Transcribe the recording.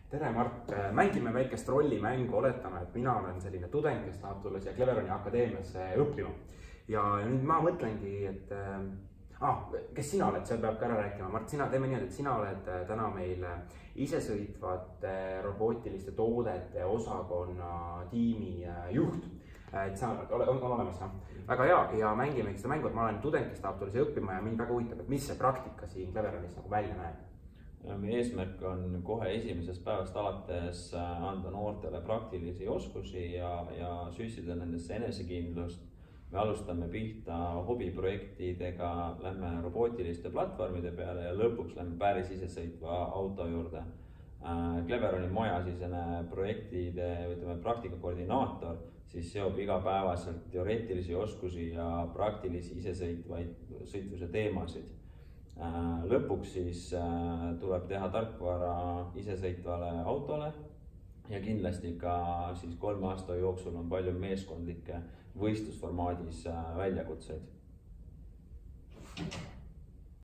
Tere Mart, mängime väikest rollimängu, oletame, et mina olen selline tudeng, kes tahab tulla siia Cleveroni akadeemiasse õppima. Ja nüüd ma mõtlengi, et kes sina oled, seal peab ka ära rääkima. Mart, teeme nii, et sina oled täna meil isesõitvate robootiliste toodete osakonna tiimi juht. Et sa on olemas, väga hea ja mängime seda mängu, et ma olen tudeng, kes tahab tulla siia õppima ja mind väga huvitab, et mis see praktika siin Cleveronis nagu välja näeb. Meie eesmärk on kohe esimesest päevast alates anda noortele praktilisi oskusi ja süstida nendesse enesekindlust. Me alustame pihta hobiprojektidega, lähme robootiliste platvormide peale ja lõpuks lähme päris isesõitva auto juurde. Cleveroni majasisene projektide, praktika koordinaator siis seob igapäevaselt teoreetilisi oskusi ja praktilisi isesõitvuse teemasid. Lõpuks siis tuleb teha tarkvara isesõitvale autole ja kindlasti ka siis 3 aasta jooksul on palju meeskondlikke võistlusformaadis väljakutseid.